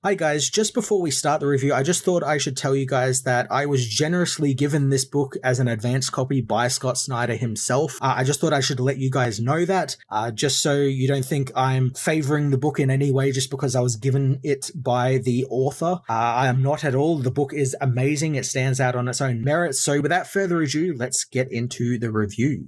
Hi guys, just before we start the review, I just thought I should tell you guys that I was generously given this book as an advance copy by Scott Snyder himself. I just thought I should let you guys know that, just so you don't think I'm favoring the book in any way just because I was given it by the author. I am not at all. The book is amazing. It stands out on its own merits. So without further ado, let's get into the review.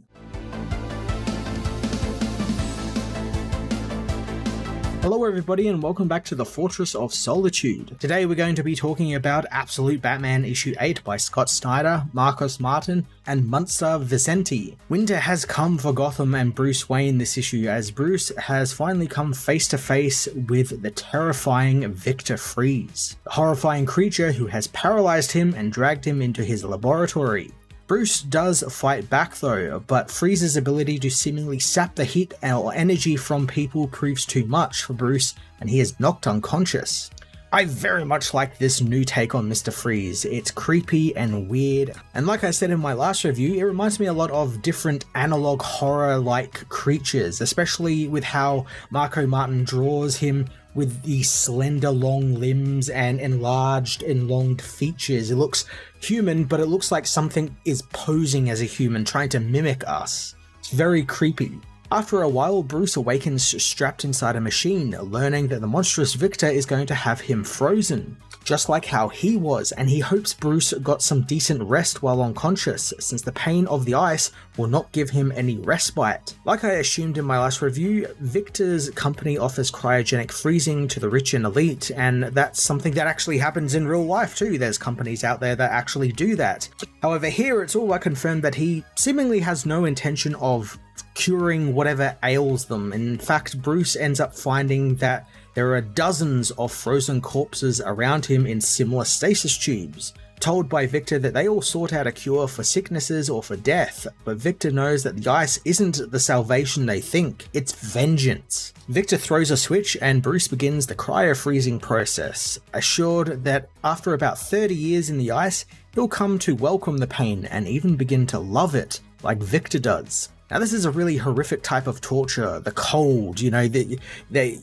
Hello everybody and welcome back to the Fortress of Solitude. Today we're going to be talking about Absolute Batman issue 8 by Scott Snyder, Marcos Martin, and Munster Vicente. Winter has come for Gotham and Bruce Wayne this issue as Bruce has finally come face to face with the terrifying Victor Freeze, the horrifying creature who has paralyzed him and dragged him into his laboratory. Bruce does fight back though, but Freeze's ability to seemingly sap the heat or energy from people proves too much for Bruce and he is knocked unconscious. I very much like this new take on Mr. Freeze. It's creepy and weird, and like I said in my last review, it reminds me a lot of different analog horror-like creatures, especially with how Marco Martin draws him with these slender long limbs and enlarged, elonged features. It looks human, but it looks like something is posing as a human, trying to mimic us. It's very creepy. After a while, Bruce awakens strapped inside a machine, learning that the monstrous Victor is going to have him frozen, just like how he was, and he hopes Bruce got some decent rest while unconscious, since the pain of the ice will not give him any respite. Like I assumed in my last review, Victor's company offers cryogenic freezing to the rich and elite, and that's something that actually happens in real life too. There's companies out there that actually do that. However, here it's all but confirmed that he seemingly has no intention of curing whatever ails them. In fact, Bruce ends up finding that there are dozens of frozen corpses around him in similar stasis tubes, told by Victor that they all sort out a cure for sicknesses or for death, but Victor knows that the ice isn't the salvation they think, it's vengeance. Victor throws a switch and Bruce begins the cryo-freezing process, assured that after about 30 years in the ice, he'll come to welcome the pain and even begin to love it, like Victor does. Now this is a really horrific type of torture, the cold, you know,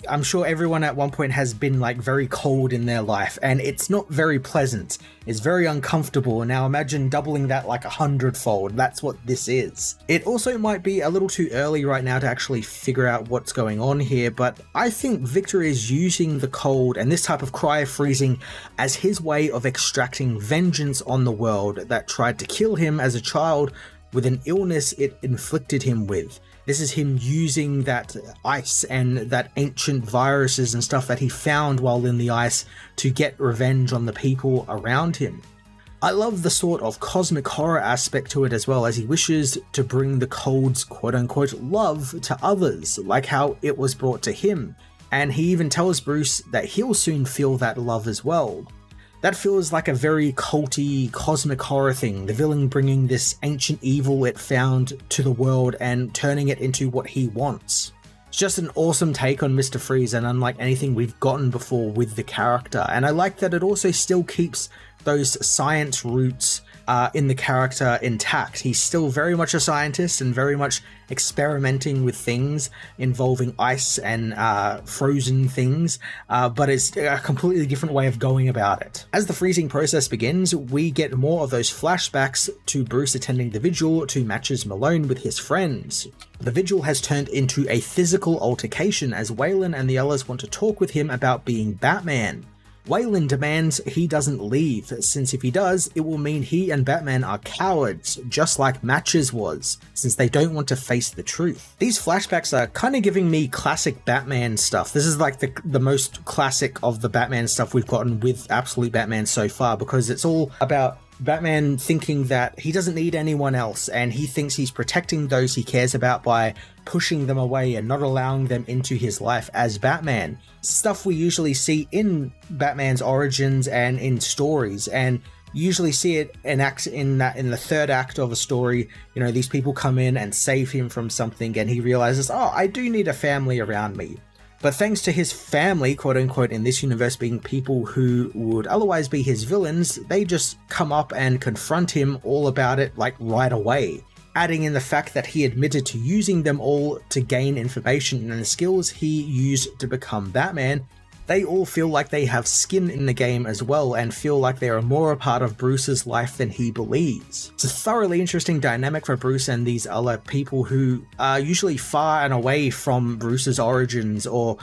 I'm sure everyone at one point has been like very cold in their life and it's not very pleasant, it's very uncomfortable, and now imagine doubling that like 100-fold, that's what this is. It also might be a little too early right now to actually figure out what's going on here, but I think Victor is using the cold and this type of cryo-freezing as his way of extracting vengeance on the world that tried to kill him as a child with an illness it inflicted him with. This is him using that ice and that ancient viruses and stuff that he found while in the ice to get revenge on the people around him. I love the sort of cosmic horror aspect to it as well, as he wishes to bring the cold's quote-unquote love to others, like how it was brought to him, and he even tells Bruce that he'll soon feel that love as well. That feels like a very culty, cosmic horror thing, the villain bringing this ancient evil it found to the world and turning it into what he wants. It's just an awesome take on Mr. Freeze and unlike anything we've gotten before with the character, and I like that it also still keeps those science roots in the character intact. He's still very much a scientist and very much experimenting with things involving ice and frozen things, but it's a completely different way of going about it. As the freezing process begins, we get more of those flashbacks to Bruce attending the vigil to matches Malone with his friends. The vigil has turned into a physical altercation as Waylon and the others want to talk with him about being Batman. Waylon demands he doesn't leave, since if he does, it will mean he and Batman are cowards, just like Matches was, since they don't want to face the truth. These flashbacks are kind of giving me classic Batman stuff. This is like the most classic of the Batman stuff we've gotten with Absolute Batman so far, because it's all about Batman thinking that he doesn't need anyone else and he thinks he's protecting those he cares about by pushing them away and not allowing them into his life as Batman. Stuff we usually see in Batman's origins and in stories, and usually see it in the third act of a story. You know, these people come in and save him from something and he realizes, oh, I do need a family around me. But thanks to his family, quote unquote, in this universe being people who would otherwise be his villains, they just come up and confront him all about it like right away. Adding in the fact that he admitted to using them all to gain information and the skills he used to become Batman, They all feel like they have skin in the game as well and feel like they are more a part of Bruce's life than he believes. It's a thoroughly interesting dynamic for Bruce and these other people who are usually far and away from Bruce's origins or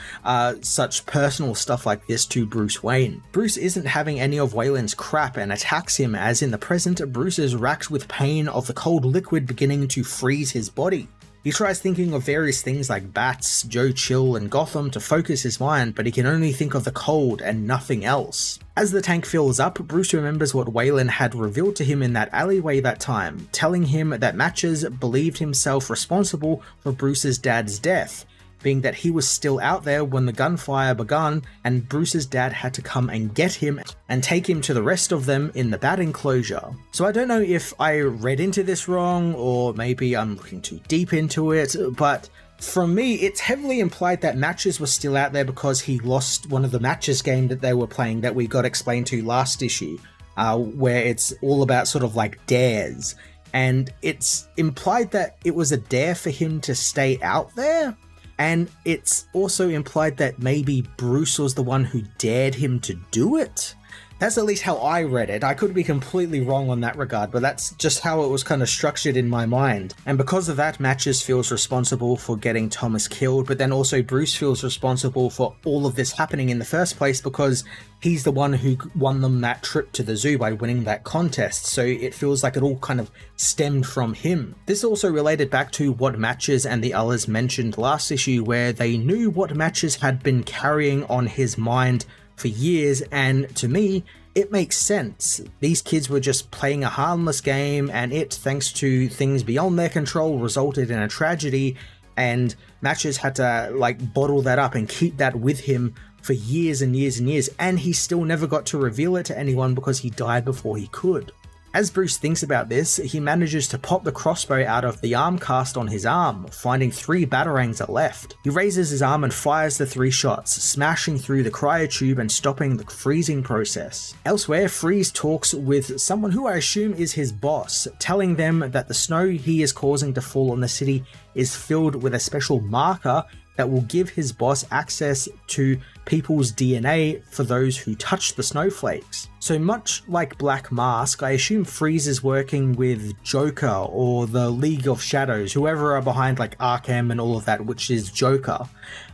such personal stuff like this to Bruce Wayne. Bruce isn't having any of Wayland's crap and attacks him, as in the present, Bruce is racked with pain of the cold liquid beginning to freeze his body. He tries thinking of various things like bats, Joe Chill, and Gotham to focus his mind, but he can only think of the cold and nothing else. As the tank fills up, Bruce remembers what Wayland had revealed to him in that alleyway that time, telling him that Matches believed himself responsible for Bruce's dad's death, being that he was still out there when the gunfire begun and Bruce's dad had to come and get him and take him to the rest of them in the bat enclosure. So I don't know if I read into this wrong or maybe I'm looking too deep into it, but from me it's heavily implied that Matches was still out there because he lost one of the Matches game that they were playing that we got explained to last issue, where it's all about sort of like dares, and it's implied that it was a dare for him to stay out there. And it's also implied that maybe Bruce was the one who dared him to do it. That's at least how I read it. I could be completely wrong on that regard, but that's just how it was kind of structured in my mind. And because of that, Matches feels responsible for getting Thomas killed, but then also Bruce feels responsible for all of this happening in the first place because he's the one who won them that trip to the zoo by winning that contest, so it feels like it all kind of stemmed from him. This also related back to what Matches and the others mentioned last issue, where they knew what Matches had been carrying on his mind for years, and to me, it makes sense. These kids were just playing a harmless game, and it, thanks to things beyond their control, resulted in a tragedy, and Matches had to like bottle that up and keep that with him for years and years and years, and he still never got to reveal it to anyone because he died before he could. As Bruce thinks about this, he manages to pop the crossbow out of the arm cast on his arm, finding 3 batarangs are left. He raises his arm and fires the 3 shots, smashing through the cryotube and stopping the freezing process. Elsewhere, Freeze talks with someone who I assume is his boss, telling them that the snow he is causing to fall on the city is filled with a special marker that will give his boss access to people's DNA for those who touch the snowflakes. So much like Black Mask, I assume Freeze is working with Joker or the League of Shadows, whoever are behind like Arkham and all of that, which is Joker.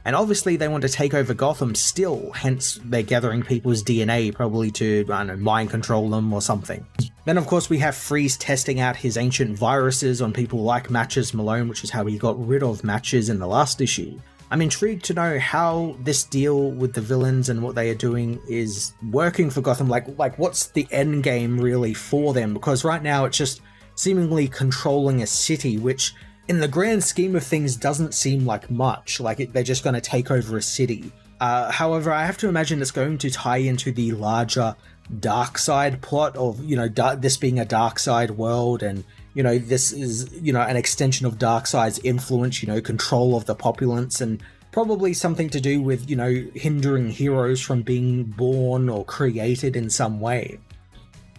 And obviously they want to take over Gotham still, hence they're gathering people's DNA probably to, I don't know, mind control them or something. Then of course we have Freeze testing out his ancient viruses on people like Matches Malone, which is how he got rid of Matches in the last issue. I'm intrigued to know how this deal with the villains and what they are doing is working for Gotham, like what's the end game really for them, because right now it's just seemingly controlling a city, which in the grand scheme of things doesn't seem like much, they're just going to take over a city. However, I have to imagine it's going to tie into the larger Darkseid plot of, this being a Darkseid world, and this is, an extension of Darkseid's influence, control of the populace, and probably something to do with, hindering heroes from being born or created in some way.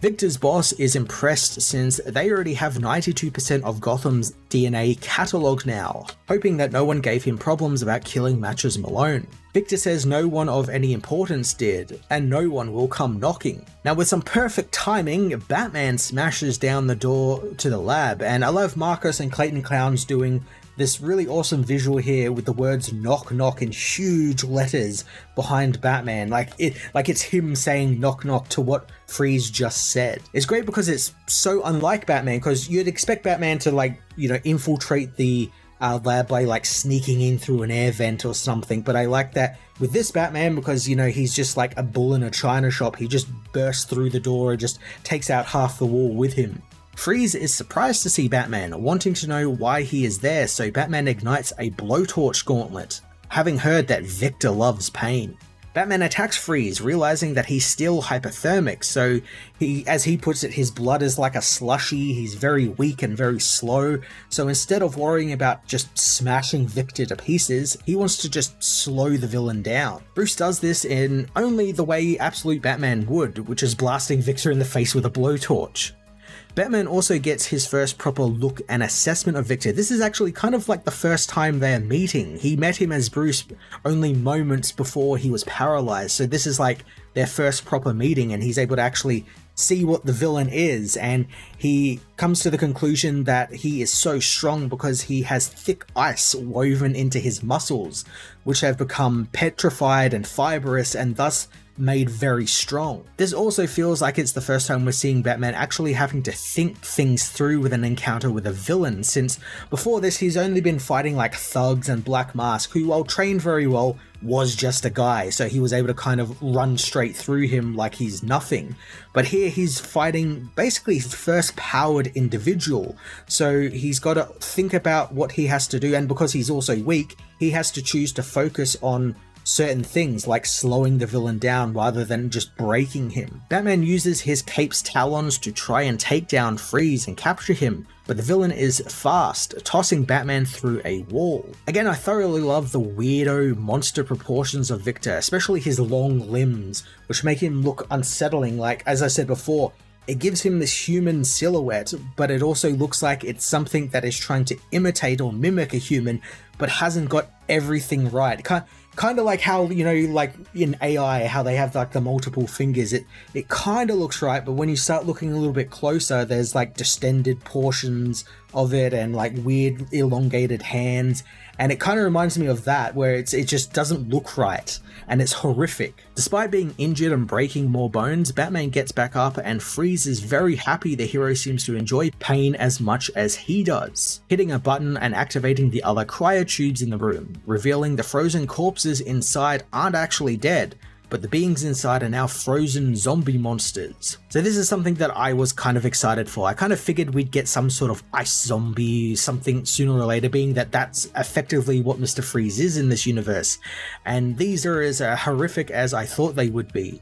Victor's boss is impressed since they already have 92% of Gotham's DNA catalogued now, hoping that no one gave him problems about killing Matches Malone. Victor says no one of any importance did, and no one will come knocking. Now with some perfect timing, Batman smashes down the door to the lab, and I love Marcus and Clayton Clowns doing this really awesome visual here with the words knock knock in huge letters behind Batman, like it's him saying knock knock to what Freeze just said. It's great because it's so unlike Batman, because you'd expect Batman to infiltrate the lab by sneaking in through an air vent or something, but I like that with this Batman because he's just like a bull in a china shop. He just bursts through the door and just takes out half the wall with him. Freeze is surprised to see Batman, wanting to know why he is there, so Batman ignites a blowtorch gauntlet, having heard that Victor loves pain. Batman attacks Freeze, realizing that he's still hypothermic, so as he puts it, his blood is like a slushy, he's very weak and very slow, so instead of worrying about just smashing Victor to pieces, he wants to just slow the villain down. Bruce does this in only the way Absolute Batman would, which is blasting Victor in the face with a blowtorch. Batman also gets his first proper look and assessment of Victor. This is actually kind of like the first time they're meeting. He met him as Bruce only moments before he was paralyzed, so this is like their first proper meeting, and he's able to actually see what the villain is, and he comes to the conclusion that he is so strong because he has thick ice woven into his muscles, which have become petrified and fibrous and thus made very strong. This also feels like it's the first time we're seeing Batman actually having to think things through with an encounter with a villain, since before this he's only been fighting like thugs and Black Mask, who, while trained very well, was just a guy, so he was able to kind of run straight through him like he's nothing. But here he's fighting basically his first powered individual, so he's got to think about what he has to do, and because he's also weak, he has to choose to focus on certain things like slowing the villain down rather than just breaking him. Batman uses his cape's talons to try and take down Freeze and capture him, but the villain is fast, tossing Batman through a wall. Again, I thoroughly love the weirdo monster proportions of Victor, especially his long limbs, which make him look unsettling. Like, as I said before, it gives him this human silhouette, but it also looks like it's something that is trying to imitate or mimic a human, but hasn't got everything right. Kind of like how, you know, like in AI, how they have like the multiple fingers, it kind of looks right, but when you start looking a little bit closer, there's like distended portions of it and like weird elongated hands, and it kind of reminds me of that, where it just doesn't look right, and it's horrific. Despite being injured and breaking more bones, Batman gets back up, and Freeze is very happy the hero seems to enjoy pain as much as he does, hitting a button and activating the other cryotubes in the room, revealing the frozen corpses inside aren't actually dead, but the beings inside are now frozen zombie monsters. So this is something that I was kind of excited for. I kind of figured we'd get some sort of ice zombie, something sooner or later, being that that's effectively what Mr. Freeze is in this universe, and these are as horrific as I thought they would be.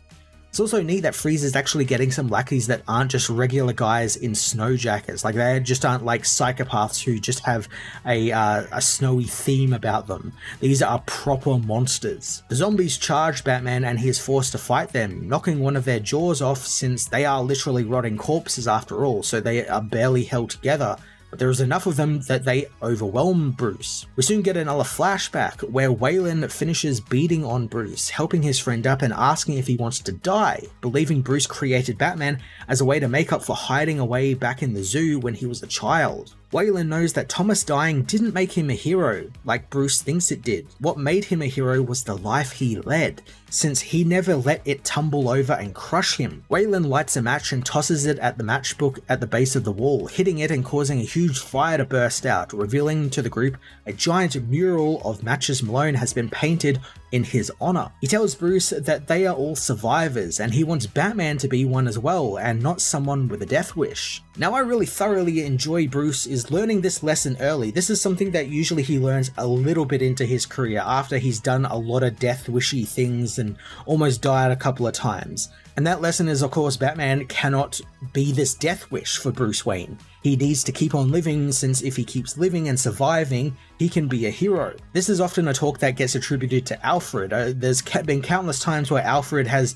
It's also neat that Freeze is actually getting some lackeys that aren't just regular guys in snow jackets. Like, they just aren't like psychopaths who just have a snowy theme about them. These are proper monsters. The zombies charge Batman and he is forced to fight them, knocking one of their jaws off since they are literally rotting corpses after all, so they are barely held together. But there is enough of them that they overwhelm Bruce. We soon get another flashback where Wayland finishes beating on Bruce, helping his friend up and asking if he wants to die, believing Bruce created Batman as a way to make up for hiding away back in the zoo when he was a child. Wayland knows that Thomas dying didn't make him a hero, like Bruce thinks it did. What made him a hero was the life he led, since he never let it tumble over and crush him. Wayland lights a match and tosses it at the matchbook at the base of the wall, hitting it and causing a huge fire to burst out, revealing to the group a giant mural of matches Malone has been painted in his honor. He tells Bruce that they are all survivors and he wants Batman to be one as well and not someone with a death wish. Now, I really thoroughly enjoy Bruce is learning this lesson early. This is something that usually he learns a little bit into his career after he's done a lot of death wishy things and almost died a couple of times. And that lesson is, of course, Batman cannot be this death wish for Bruce Wayne. He needs to keep on living, since if he keeps living and surviving, he can be a hero. This is often a talk that gets attributed to Alfred. There's been countless times where Alfred has,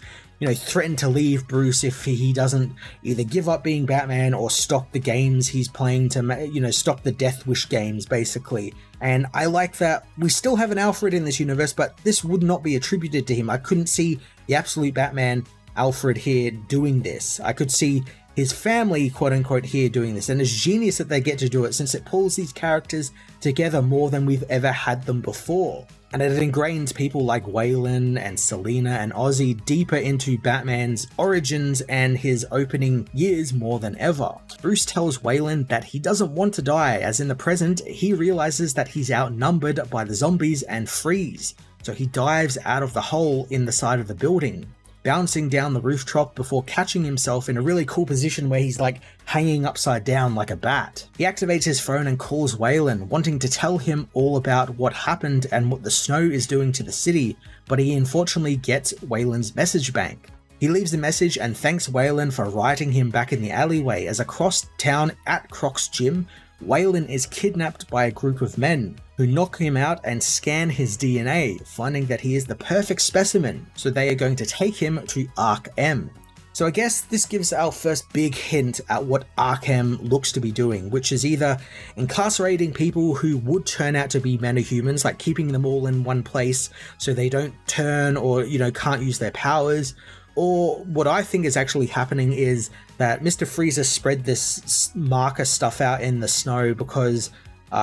threatened to leave Bruce if he doesn't either give up being Batman or stop the games he's playing to, stop the Death Wish games, basically. And I like that we still have an Alfred in this universe, but this would not be attributed to him. I couldn't see the absolute Batman Alfred here doing this. I could see his family, quote unquote, here doing this, and it's genius that they get to do it since it pulls these characters together more than we've ever had them before. And it ingrains people like Wayland and Selina and Ozzy deeper into Batman's origins and his opening years more than ever. Bruce tells Wayland that he doesn't want to die, as in the present, he realizes that he's outnumbered by the zombies and Freeze, so he dives out of the hole in the side of the building, bouncing down the rooftop before catching himself in a really cool position where he's like hanging upside down like a bat. He activates his phone and calls Wayland, wanting to tell him all about what happened and what the snow is doing to the city, but he unfortunately gets Wayland's message bank. He leaves the message and thanks Wayland for writing him back in the alleyway, as across town at Croc's gym, Wayland is kidnapped by a group of men who knock him out and scan his DNA, finding that he is the perfect specimen, so they are going to take him to Arc M. So I guess this gives our first big hint at what Arkham looks to be doing, which is either incarcerating people who would turn out to be metahumans, like keeping them all in one place so they don't turn or, can't use their powers, or what I think is actually happening is that Mr. Freezer spread this marker stuff out in the snow because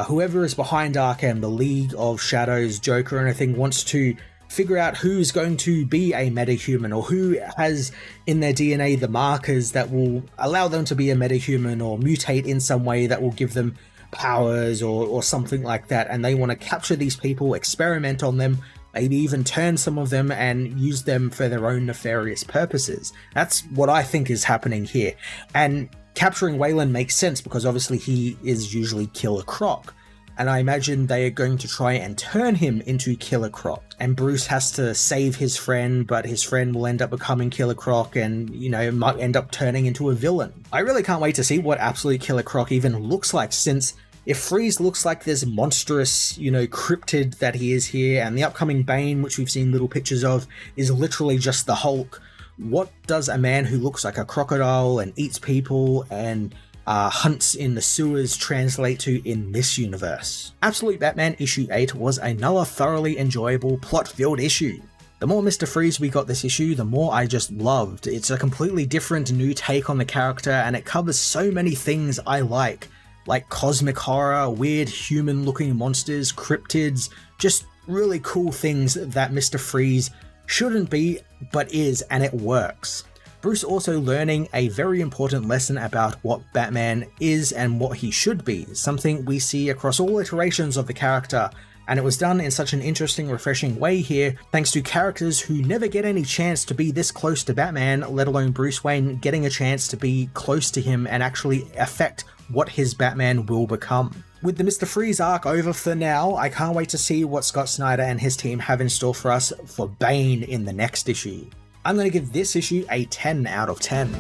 whoever is behind Arkham, the League of Shadows, Joker and everything, wants to figure out who's going to be a metahuman or who has in their DNA the markers that will allow them to be a metahuman or mutate in some way that will give them powers or something like that. And they want to capture these people, experiment on them, maybe even turn some of them and use them for their own nefarious purposes. That's what I think is happening here. And capturing Wayland makes sense because obviously he is usually Killer Croc. And I imagine they are going to try and turn him into Killer Croc. And Bruce has to save his friend, but his friend will end up becoming Killer Croc and, might end up turning into a villain. I really can't wait to see what Absolute Killer Croc even looks like, since if Freeze looks like this monstrous, cryptid that he is here, and the upcoming Bane, which we've seen little pictures of, is literally just the Hulk, what does a man who looks like a crocodile and eats people and hunts in the sewers translate to in this universe? Absolute Batman issue 8 was another thoroughly enjoyable plot-filled issue. The more Mr. Freeze we got this issue, the more I just loved. It's a completely different new take on the character, and it covers so many things I like cosmic horror, weird human-looking monsters, cryptids, just really cool things that Mr. Freeze shouldn't be, but is, and it works. Bruce also learning a very important lesson about what Batman is and what he should be, something we see across all iterations of the character, and it was done in such an interesting, refreshing way here, thanks to characters who never get any chance to be this close to Batman, let alone Bruce Wayne getting a chance to be close to him and actually affect what his Batman will become. With the Mr. Freeze arc over for now, I can't wait to see what Scott Snyder and his team have in store for us for Bane in the next issue. I'm going to give this issue a 10 out of 10.